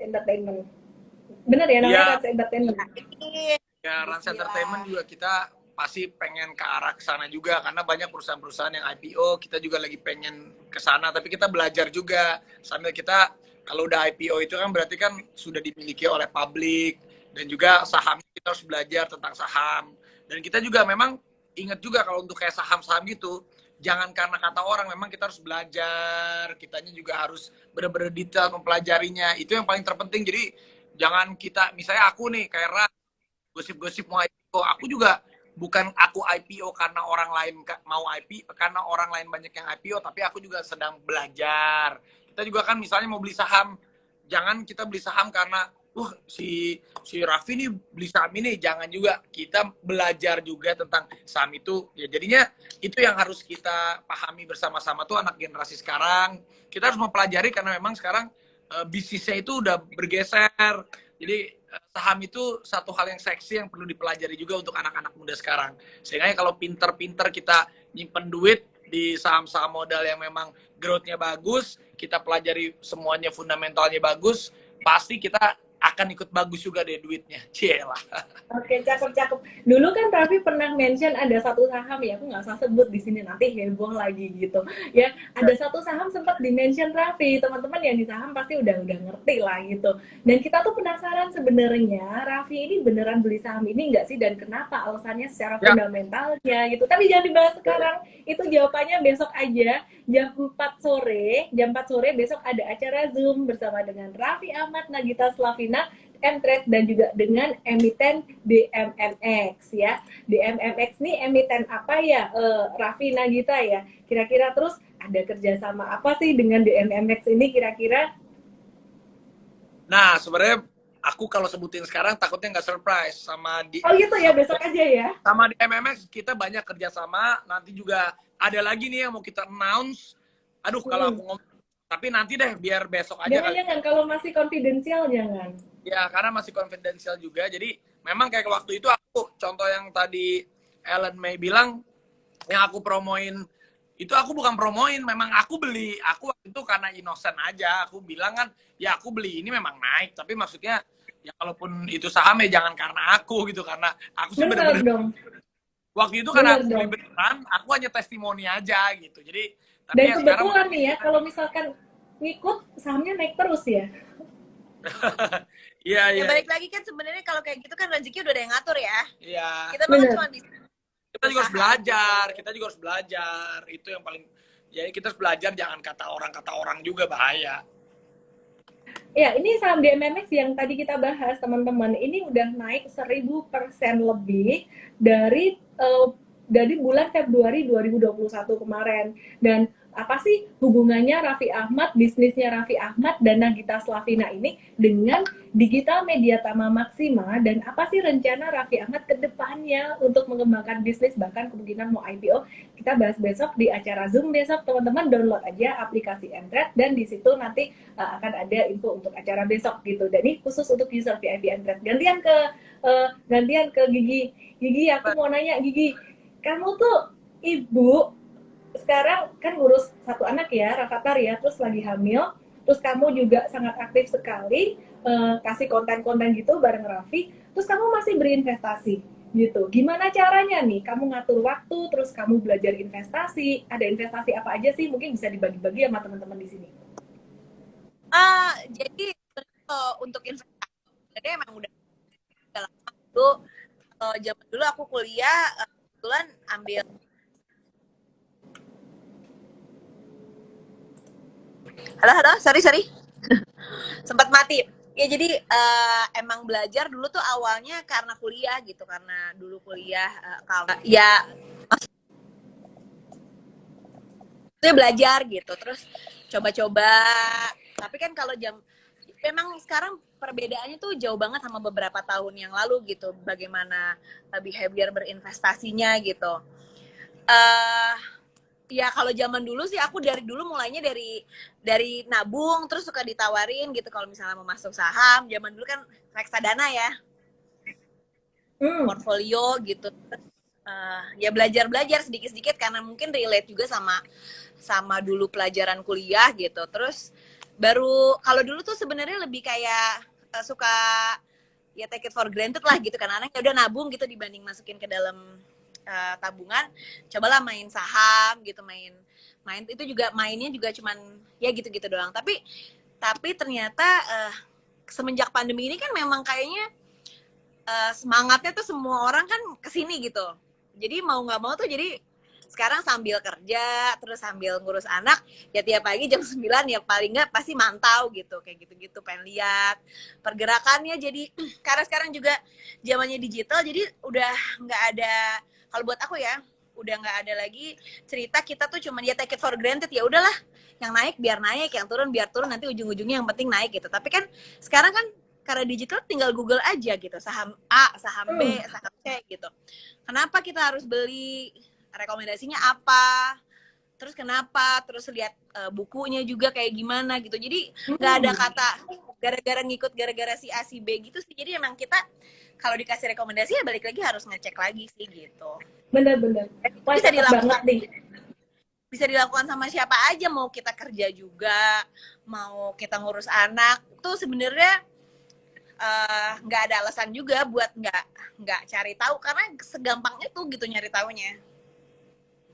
Entertainment. Bener ya namanya Iya, Rans Entertainment? ya Rans Entertainment juga kita pasti pengen ke arah ke sana juga karena banyak perusahaan-perusahaan yang IPO, kita juga lagi pengen ke sana tapi kita belajar juga sambil kita kalau udah IPO itu kan berarti kan sudah dimiliki oleh publik dan juga saham kita harus belajar tentang saham dan kita juga memang ingat juga kalau untuk kayak saham-saham gitu jangan karena kata orang memang kita harus belajar kitanya juga harus benar-benar detail mempelajarinya itu yang paling terpenting jadi jangan kita misalnya aku nih kayak gosip-gosip mau IPO aku juga bukan aku IPO karena orang lain mau IPO karena orang lain banyak yang IPO tapi aku juga sedang belajar kita juga kan misalnya mau beli saham jangan kita beli saham karena si Raffi nih beli saham ini jangan juga kita belajar juga tentang saham itu ya jadinya itu yang harus kita pahami bersama-sama tuh anak generasi sekarang kita harus mempelajari karena memang sekarang bisnisnya itu udah bergeser jadi saham itu satu hal yang seksi yang perlu dipelajari juga untuk anak-anak muda sekarang. Sehingga kalau pinter-pinter kita nyimpen duit di saham-saham modal yang memang growth-nya bagus, kita pelajari semuanya fundamentalnya bagus, pasti kita akan ikut bagus juga deh duitnya. Cielah. Oke, cakep-cakep. Dulu kan Raffi pernah mention ada satu saham ya, aku nggak usah sebut di sini nanti heboh lagi gitu. Ya, ada satu saham sempat di-mention Raffi. Teman-teman yang di saham pasti udah ngerti lah gitu. Dan kita tuh penasaran sebenarnya Raffi ini beneran beli saham ini nggak sih dan kenapa alasannya secara Ya, fundamentalnya gitu. Tapi jangan dibahas sekarang. Itu jawabannya besok aja jam 4 sore. Jam 4 sore besok ada acara Zoom bersama dengan Raffi Ahmad, Nagita Slavina, Mtrade dan juga dengan emiten DMMX ya. DMMX nih emiten apa ya, Raffi Nagita ya? Kira-kira terus ada kerjasama apa sih dengan DMMX ini kira-kira? nah sebenarnya aku kalau sebutin sekarang takutnya nggak surprise Oh gitu ya, besok aja ya. sama di MMX kita banyak kerjasama nanti juga ada lagi nih yang mau kita announce aduh kalau aku ngomong tapi nanti deh biar besok aja kali Jangan-jangan kalau masih konfidensial jangan. ya karena masih konfidensial juga jadi memang kayak waktu itu aku contoh yang tadi Ellen May bilang yang aku promoin itu aku bukan promoin memang aku beli aku waktu itu karena innocent aja aku bilang kan ya aku beli ini memang naik tapi maksudnya ya kalaupun itu saham ya jangan karena aku gitu karena aku sih Bener bener-bener dong, waktu itu karena bener aku beli dong. beneran aku hanya testimoni aja gitu jadi tapi Dan ya sekarang kebetulan nih ya, kalau misalkan ngikut sahamnya naik terus ya. iya Ya iya balik lagi kan sebenarnya kalau kayak gitu kan rezeki udah ada yang ngatur ya. iya Kita mah kan Bener. cuma bisa kita juga harus usaha. belajar kita juga harus belajar itu yang paling jadi kita harus belajar jangan kata orang juga bahaya. Ya, ini saham DMMX yang tadi kita bahas, teman-teman. Ini udah naik 1000% lebih dari dari bulan Februari 2021 kemarin. Dan apa sih hubungannya Raffi Ahmad, bisnisnya Raffi Ahmad dan Nagita Slavina ini dengan Digital Media Tama Maxima dan apa sih rencana Raffi Ahmad ke depannya untuk mengembangkan bisnis bahkan kemungkinan mau IPO. Kita bahas besok di acara Zoom besok, teman-teman download aja aplikasi Mtrade dan di situ nanti akan ada info untuk acara besok gitu. Dan ini khusus untuk user VIP Mtrade. Gantian ke Gigi. Gigi, aku mau nanya Gigi, kamu tuh ibu sekarang kan ngurus satu anak ya, Rafathar ya, terus lagi hamil, terus kamu juga sangat aktif sekali kasih konten-konten gitu bareng Raffi, terus kamu masih berinvestasi gitu. Gimana caranya nih? Kamu ngatur waktu, terus kamu belajar investasi. Ada investasi apa aja sih? Mungkin bisa dibagi-bagi sama teman-teman di sini. Jadi untuk investasi sebenarnya emang udah lama dulu. Zaman dulu aku kuliah kebetulan ambil halo sorry sempat mati ya jadi emang belajar dulu tuh awalnya karena kuliah gitu karena dulu kuliah kalau ya maksudnya belajar gitu terus coba-coba tapi kan kalau memang sekarang perbedaannya tuh jauh banget sama beberapa tahun yang lalu gitu bagaimana behavior berinvestasinya gitu ya kalau zaman dulu sih aku dari dulu mulainya dari nabung terus suka ditawarin gitu kalau misalnya mau masuk saham zaman dulu kan reksadana ya portfolio gitu ya belajar sedikit-sedikit karena mungkin relate juga sama dulu pelajaran kuliah gitu terus baru kalau dulu tuh sebenarnya lebih kayak suka ya take it for granted lah gitu kan, anak ya udah nabung gitu dibanding masukin ke dalam tabungan. Cobalah main saham gitu, main itu juga mainnya juga cuman ya gitu-gitu doang. Tapi ternyata semenjak pandemi ini kan memang kayaknya semangatnya tuh semua orang kan kesini gitu. Jadi mau nggak mau tuh jadi sekarang sambil kerja terus sambil ngurus anak ya tiap pagi jam 9 ya paling nggak pasti mantau gitu kayak gitu-gitu, pengen lihat pergerakannya. Jadi karena sekarang juga zamannya digital, jadi udah nggak ada, kalau buat aku ya udah nggak ada lagi cerita kita tuh cuman ya take it for granted, ya udahlah yang naik biar naik, yang turun biar turun, nanti ujung-ujungnya yang penting naik gitu. Tapi kan sekarang kan karena digital tinggal Google aja gitu, saham A, saham B, saham C gitu. Kenapa kita harus beli, rekomendasinya apa, terus kenapa, terus lihat bukunya juga kayak gimana gitu. Jadi nggak ada kata gara-gara ngikut gara-gara si A si B gitu sih. Jadi emang kita kalau dikasih rekomendasi ya balik lagi harus ngecek lagi sih gitu. Bener-bener. Wah, Bisa cakep banget nih. Bisa dilakukan sama siapa aja, mau kita kerja juga, mau kita ngurus anak, tuh sebenarnya nggak ada alasan juga buat nggak cari tahu, karena segampang itu gitu nyari taunya.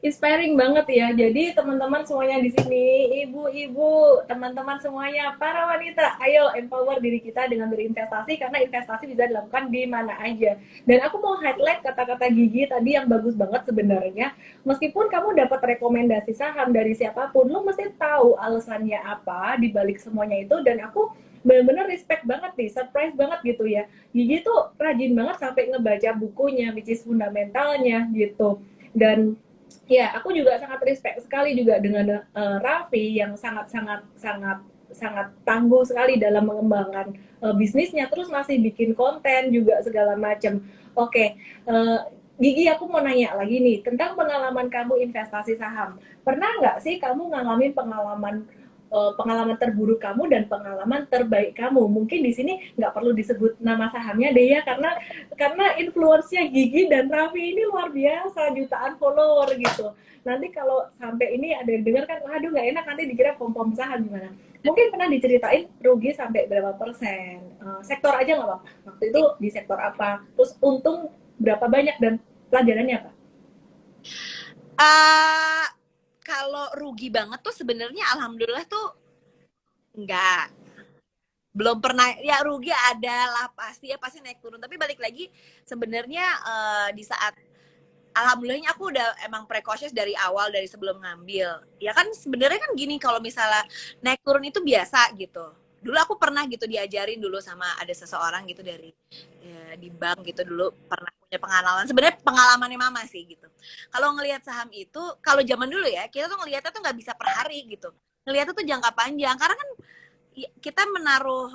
Inspiring banget ya. Jadi teman-teman semuanya di sini, ibu-ibu, teman-teman semuanya, para wanita, ayo empower diri kita dengan berinvestasi, karena investasi bisa dilakukan di mana aja. Dan aku mau highlight kata-kata Gigi tadi yang bagus banget sebenarnya. Meskipun kamu dapat rekomendasi saham dari siapapun, lo mesti tahu alasannya apa di balik semuanya itu. Dan aku benar-benar respect banget nih, surprise banget gitu ya. Gigi tuh rajin banget sampai ngebaca bukunya, which is fundamentalnya gitu. Dan ya, aku juga sangat respect sekali juga dengan Raffi yang sangat tangguh sekali dalam mengembangkan bisnisnya, terus masih bikin konten juga segala macam. Oke, Gigi, aku mau nanya lagi nih tentang pengalaman kamu investasi saham. Pernah nggak sih kamu ngalamin pengalaman terburuk kamu dan pengalaman terbaik kamu? Mungkin di sini nggak perlu disebut nama sahamnya deh ya, karena influence-nya Gigi dan Raffi ini luar biasa, jutaan follower gitu. Nanti kalau sampai ini ada yang dengar kan, aduh nggak enak, nanti dikira pom-pom saham gimana. Mungkin pernah diceritain rugi sampai berapa persen? Sektor aja nggak apa-apa. Waktu itu di sektor apa? Terus untung berapa banyak dan pelajarannya apa? Kalau rugi banget tuh sebenarnya alhamdulillah tuh enggak, belum pernah. Ya rugi adalah pasti ya, pasti naik turun, tapi balik lagi sebenarnya di saat alhamdulillahnya aku udah emang precautious dari awal, dari sebelum ngambil. Ya kan sebenarnya kan gini, kalau misalnya naik turun itu biasa gitu. Dulu aku pernah gitu diajarin dulu sama ada seseorang gitu dari ya, di bank gitu, dulu pernah punya pengalaman. Sebenarnya pengalamannya mama sih gitu. Kalau ngelihat saham itu, kalau zaman dulu ya kita tuh ngelihatnya tuh nggak bisa per hari gitu. Ngelihatnya tuh jangka panjang, karena kan kita menaruh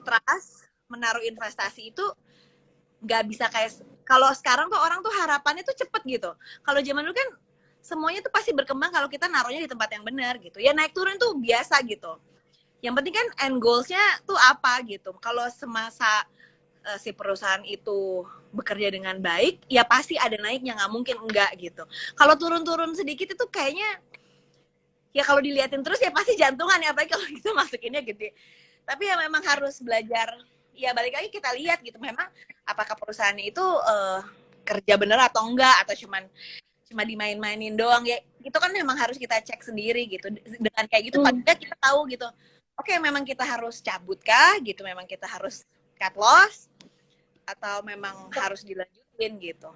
trust, menaruh investasi itu nggak bisa kayak kalau sekarang tuh orang tuh harapannya tuh cepet gitu. Kalau zaman dulu kan semuanya tuh pasti berkembang kalau kita naruhnya di tempat yang benar gitu. Ya naik turun tuh biasa gitu. Yang penting kan end goals-nya tuh apa gitu. Kalau semasa si perusahaan itu bekerja dengan baik, ya pasti ada naiknya, nggak mungkin enggak gitu. Kalau turun-turun sedikit itu kayaknya ya kalau diliatin terus ya pasti jantungan ya, apalagi kalau gitu masukinnya gede. Tapi ya memang harus belajar, ya balik lagi kita lihat gitu, memang apakah perusahaan itu kerja bener atau enggak, atau cuma dimain-mainin doang ya. Itu kan memang harus kita cek sendiri gitu. Dengan kayak gitu paling kita tahu gitu, oke, memang kita harus cabut kah gitu, memang kita harus cut loss atau memang harus dilanjutin gitu.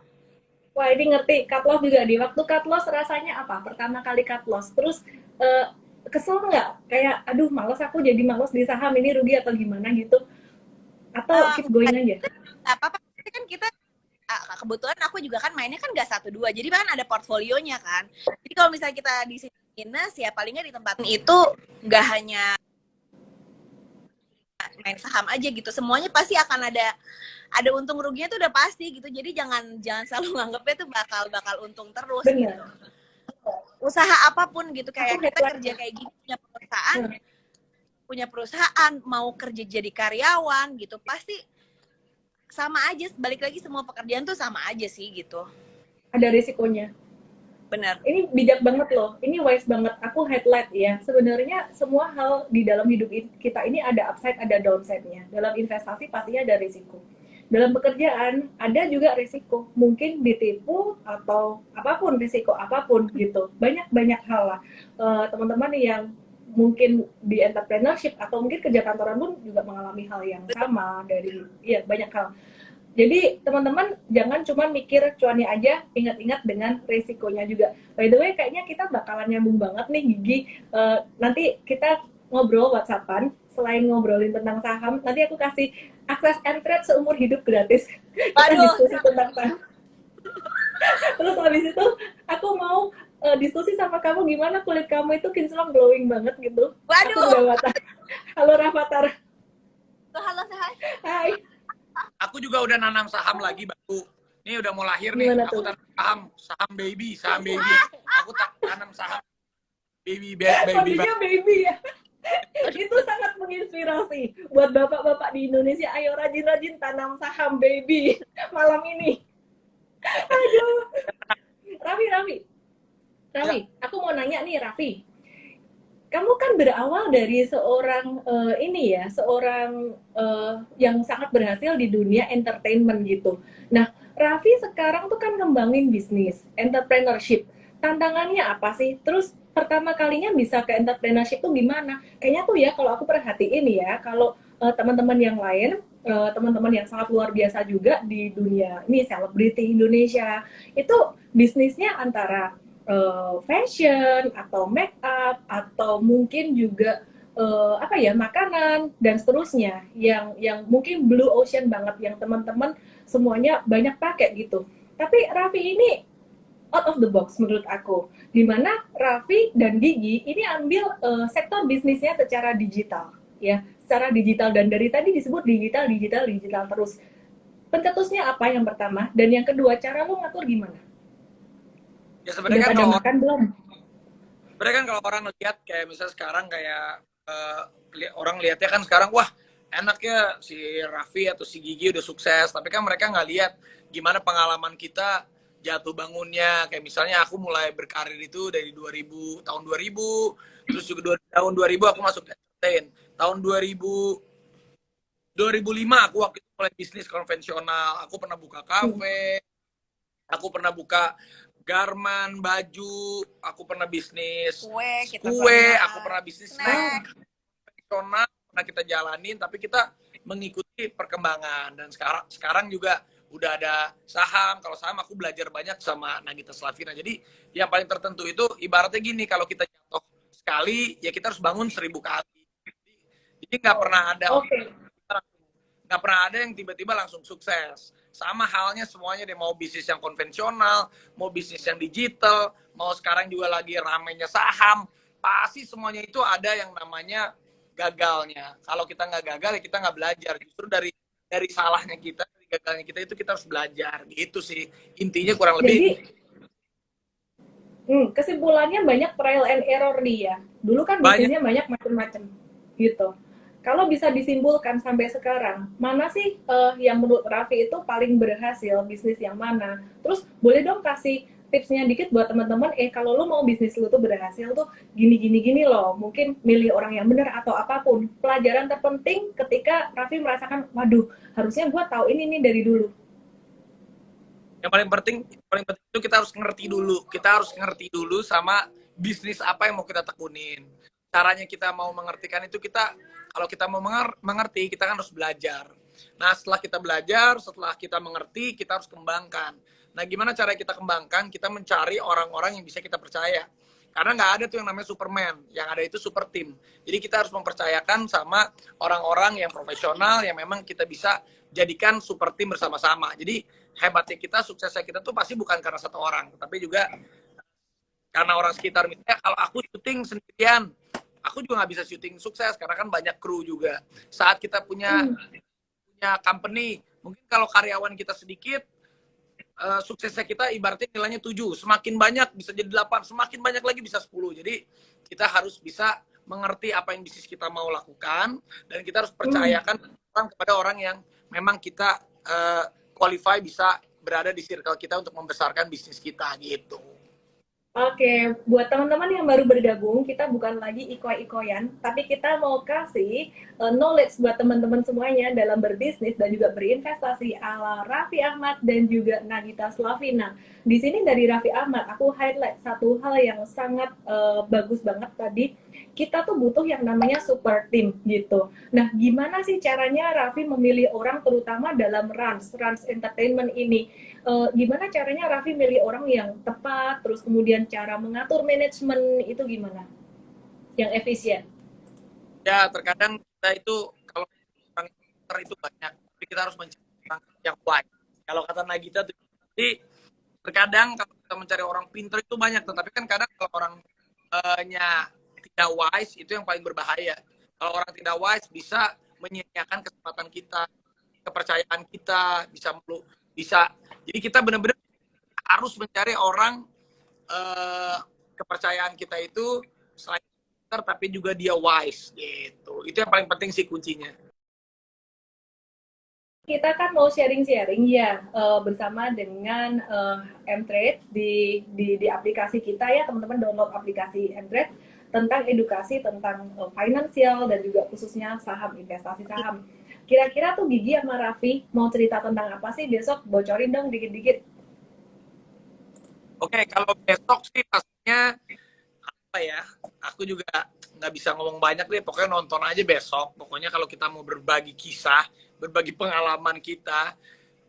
Wah, ini ngerti cut loss juga di waktu cut loss rasanya apa? Pertama kali cut loss, terus kesel nggak? Kayak, aduh males, aku jadi males di saham ini, rugi atau gimana gitu? Atau keep going aja? Apa-apa kan kita kebetulan aku juga kan mainnya kan nggak 1-2, jadi kan ada portfolionya kan. Jadi kalau misalnya kita di sini minus, ya palingnya di tempat itu nggak hanya main saham aja gitu, semuanya pasti akan ada untung ruginya tuh udah pasti gitu. Jadi jangan selalu nganggepnya tuh bakal untung terus. Bener. Gitu. Usaha apapun gitu, kayak kita kerja kayak gini, punya perusahaan, mau kerja jadi karyawan gitu, pasti sama aja. Balik lagi semua pekerjaan tuh sama aja sih gitu. Ada risikonya. benar. Ini bijak banget loh, ini wise banget. Aku highlight ya. Sebenarnya semua hal di dalam hidup kita ini ada upside, ada downside-nya. Dalam investasi pastinya ada risiko. Dalam pekerjaan ada juga risiko. Mungkin ditipu atau apapun, risiko apapun gitu. Banyak hal lah. Teman-teman yang mungkin di entrepreneurship atau mungkin kerja kantoran pun juga mengalami hal yang sama dari ya banyak hal. Jadi teman-teman jangan cuma mikir cuannya aja, ingat-ingat dengan resikonya juga. By the way, kayaknya kita bakalan nyambung banget nih Gigi. Nanti kita ngobrol WhatsAppan, selain ngobrolin tentang saham, nanti aku kasih akses and trade seumur hidup gratis. Kita Waduh, diskusi tentang saham. Terus habis itu aku mau diskusi sama kamu gimana kulit kamu itu kinclong glowing banget gitu. Aku waduh. udah WhatsApp. Halo Rafathar. Halo, sehat. Hai. Aku juga udah nanam saham lagi baru. Ini udah mau lahir nih. Gimana Aku tuh? tanam saham baby. Aku tanam saham baby baby. Hobinya baby ya. Itu sangat menginspirasi buat bapak-bapak di Indonesia. Ayo rajin-rajin tanam saham baby malam ini. Aduh. Raffi, aku mau nanya nih Raffi. Kamu kan berawal dari seorang seorang yang sangat berhasil di dunia entertainment gitu. Nah, Raffi sekarang tuh kan ngembangin bisnis, entrepreneurship. Tantangannya apa sih? Terus pertama kalinya bisa ke entrepreneurship tuh gimana? Kayaknya tuh ya kalau aku perhatiin ya, kalau teman-teman yang lain, teman-teman yang sangat luar biasa juga di dunia ini selebriti Indonesia, itu bisnisnya antara fashion atau make up atau mungkin juga makanan dan seterusnya yang mungkin blue ocean banget yang teman-teman semuanya banyak pakai gitu. Tapi Raffi ini out of the box menurut aku, dimana Raffi dan Gigi ini ambil sektor bisnisnya secara digital ya, secara digital, dan dari tadi disebut digital terus. Pencetusnya apa yang pertama, dan yang kedua cara lo ngatur gimana? Ya Udah sebenarnya kan pada makan belum? kalau orang lihat kayak misalnya sekarang kayak orang lihatnya kan sekarang wah enaknya si Raffi atau si Gigi udah sukses, tapi kan mereka nggak lihat gimana pengalaman kita jatuh bangunnya. Kayak misalnya aku mulai berkarir itu dari tahun 2000, terus juga tahun 2000 aku masuk entertain. Tahun 2005 aku waktu itu mulai bisnis konvensional. Aku pernah buka kafe, aku pernah buka garment, baju, aku pernah bisnis kue, aku pernah bisnis snack konvensional, pernah kita jalanin, tapi kita mengikuti perkembangan. Dan sekarang juga udah ada saham. Kalau saham aku belajar banyak sama Nagita Slavina. Jadi yang paling tertentu itu ibaratnya gini, kalau kita jatuh sekali ya kita harus bangun 1000 kali. Jadi nggak pernah ada yang tiba-tiba langsung sukses. Sama halnya semuanya deh, mau bisnis yang konvensional, mau bisnis yang digital, mau sekarang juga lagi ramenya saham, pasti semuanya itu ada yang namanya gagalnya. Kalau kita nggak gagal ya kita nggak belajar. Justru dari salahnya kita, dari gagalnya kita itu kita harus belajar. Gitu sih intinya kurang lebih. Jadi kesimpulannya banyak trial and error nih ya. Dulu kan bisnisnya banyak macam-macam gitu. Kalau bisa disimpulkan sampai sekarang, mana sih yang menurut Raffi itu paling berhasil, bisnis yang mana? Terus boleh dong kasih tipsnya dikit buat teman-teman, kalau lo mau bisnis lo tuh berhasil tuh gini loh. Mungkin milih orang yang benar atau apapun. Pelajaran terpenting ketika Raffi merasakan, waduh, harusnya gue tahu ini nih dari dulu. Yang paling penting itu kita harus ngerti dulu. Kita harus ngerti dulu sama bisnis apa yang mau kita tekunin. Caranya kita mau mengertikan itu kalau kita mau mengerti, kita kan harus belajar. Nah, setelah kita belajar, setelah kita mengerti, kita harus kembangkan. Nah, gimana cara kita kembangkan? Kita mencari orang-orang yang bisa kita percaya. Karena nggak ada tuh yang namanya Superman. Yang ada itu super team. Jadi kita harus mempercayakan sama orang-orang yang profesional, yang memang kita bisa jadikan super team bersama-sama. Jadi hebatnya kita, suksesnya kita tuh pasti bukan karena satu orang, tapi juga karena orang sekitar. Misalnya kalau aku syuting sendirian, aku juga nggak bisa syuting sukses karena kan banyak kru juga. Saat kita punya company, mungkin kalau karyawan kita sedikit, suksesnya kita ibaratnya nilainya 7. Semakin banyak bisa jadi 8, semakin banyak lagi bisa 10. Jadi kita harus bisa mengerti apa yang bisnis kita mau lakukan, dan kita harus percayakan kepada orang yang memang kita qualify bisa berada di circle kita untuk membesarkan bisnis kita gitu. Oke, buat teman-teman yang baru bergabung, kita bukan lagi iko-ikoyan, tapi kita mau kasih knowledge buat teman-teman semuanya dalam berbisnis dan juga berinvestasi ala Raffi Ahmad dan juga Nagita Slavina. Di sini dari Raffi Ahmad, aku highlight satu hal yang sangat bagus banget tadi. Kita tuh butuh yang namanya super team gitu. Nah, gimana sih caranya Raffi memilih orang terutama dalam Rans Entertainment ini? Gimana caranya Raffi milih orang yang tepat, terus kemudian cara mengatur manajemen itu gimana? Yang efisien. Ya, terkadang kita itu kalau orang pintar itu banyak, tapi kita harus mencari orang yang wise. Kalau kata Nagita tuh, jadi terkadang kalau kita mencari orang pintar itu banyak, tetapi kan kadang kalau orangnya tidak wise itu yang paling berbahaya. Kalau orang tidak wise bisa menyia-nyiakan kesempatan kita, kepercayaan kita, bisa. Jadi kita benar-benar harus mencari orang kepercayaan kita itu selain pintar tapi juga dia wise gitu. Itu yang paling penting sih kuncinya. Kita kan mau sharing-sharing ya bersama dengan Mtrade di aplikasi kita ya, teman-teman download aplikasi Mtrade tentang edukasi tentang finansial dan juga khususnya saham, investasi saham. Kira-kira tuh Gigi sama Raffi mau cerita tentang apa sih besok? Bocorin dong dikit-dikit. Oke, kalau besok sih pastinya apa ya? Aku juga nggak bisa ngomong banyak deh. Pokoknya nonton aja besok. Pokoknya kalau kita mau berbagi kisah, berbagi pengalaman kita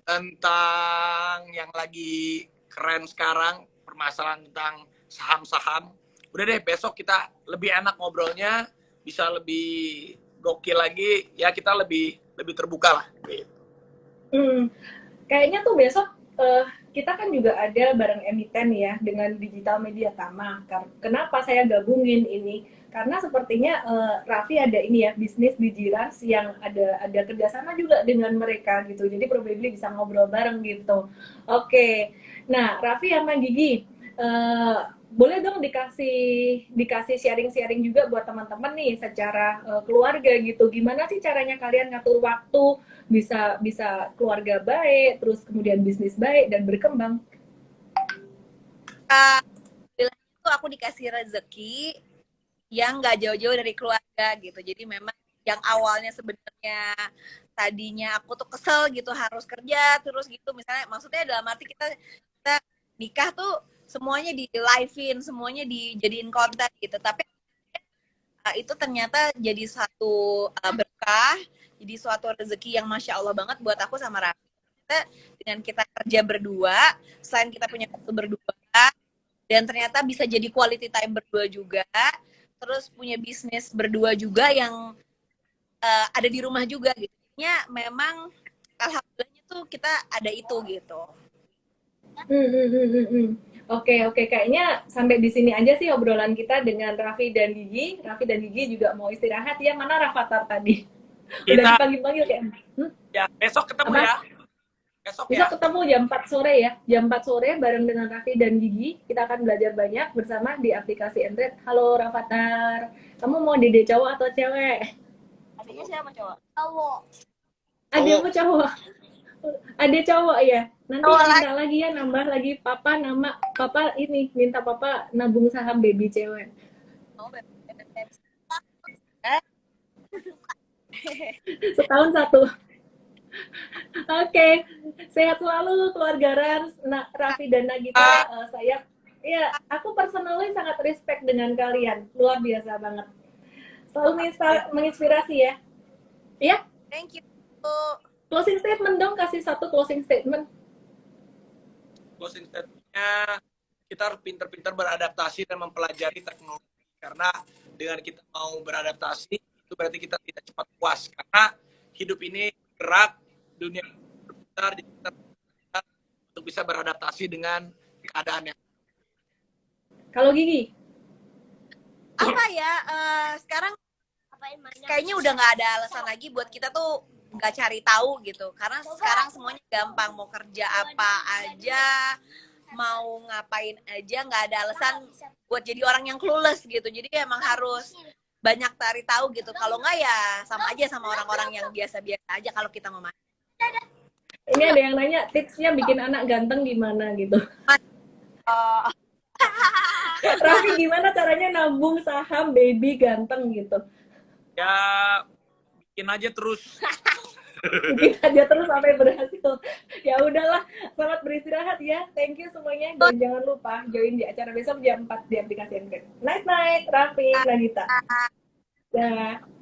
tentang yang lagi keren sekarang, permasalahan tentang saham-saham. Udah deh, besok kita lebih enak ngobrolnya, bisa lebih gokil lagi. Ya kita lebih lebih terbuka lah. Gitu. Hmm, kayaknya tuh besok kita kan juga ada bareng emiten ya dengan Digital Media Tama. Kenapa saya gabungin ini? Karena sepertinya Raffi ada ini ya bisnis di Jirans yang ada kerjasama juga dengan mereka gitu. Jadi probably bisa ngobrol bareng gitu. Oke, nah Raffi sama Gigi boleh dong dikasih sharing-sharing juga buat teman-teman nih secara keluarga gitu. Gimana sih caranya kalian ngatur waktu bisa bisa keluarga baik, terus kemudian bisnis baik dan berkembang. Itu aku dikasih rezeki yang nggak jauh-jauh dari keluarga gitu. Jadi memang yang awalnya sebenarnya tadinya aku tuh kesel gitu harus kerja terus gitu misalnya maksudnya dalam arti kita nikah tuh semuanya di live-in, semuanya dijadiin konten gitu. Tapi itu ternyata jadi satu berkah, jadi suatu rezeki yang masya Allah banget buat aku sama Raffi. Dengan kita kerja berdua, selain kita punya waktu berdua, dan ternyata bisa jadi quality time berdua juga, terus punya bisnis berdua juga yang ada di rumah juga gitu. Jadinya memang alhamdulillahnya tuh kita ada itu gitu. Oke, kayaknya sampai di sini aja sih obrolan kita dengan Raffi dan Gigi. Raffi dan Gigi juga mau istirahat ya. Mana Rafathar tadi? Udah Kita dipanggil-panggil kayak. ya besok ketemu Apa? ya. Besok ya. Besok ketemu jam 4 sore ya. Jam 4 sore bareng dengan Raffi dan Gigi. Kita akan belajar banyak bersama di aplikasi Android. Halo Rafathar. Kamu mau dede cowok atau cewek? Adanya siapa cowok? Cowok. Adekmu cowok. Adek cowok ya. Nanti Cowok minta lagi ya nambah lagi papa nama papa ini minta papa nabung saham baby cewek. Setahun satu. Oke, sehat selalu keluarga Rans, Raffi dan Nagita. Saya, ya, aku personally sangat respect dengan kalian, luar biasa banget. Selalu menginspirasi ya. Iya? Thank you. Closing statement dong, kasih satu closing statement. Closing statementnya kita harus pintar-pintar beradaptasi dan mempelajari teknologi karena dengan kita mau beradaptasi itu berarti kita tidak cepat puas karena hidup ini gerak dunia berputar kita untuk bisa beradaptasi dengan keadaannya. Kalau Gigi apa ya sekarang kayaknya udah nggak ada alasan lagi buat kita tuh nggak cari tahu gitu karena sekarang semuanya gampang mau kerja apa aja mau ngapain aja nggak ada alasan buat jadi orang yang clueless gitu jadi emang harus banyak cari tahu gitu kalau nggak ya sama aja sama orang-orang yang biasa-biasa aja kalau kita mau main. Ini ada yang nanya tipsnya bikin anak ganteng gimana gitu. Raffi gimana caranya nabung saham baby ganteng gitu? Ya bikin aja terus. Bikin aja terus sampai berhasil. Ya udahlah, selamat beristirahat ya. Thank you semuanya dan jangan lupa join di acara besok jam 4 di aplikasi Android. Night night, Raffi, Nagita. Dah.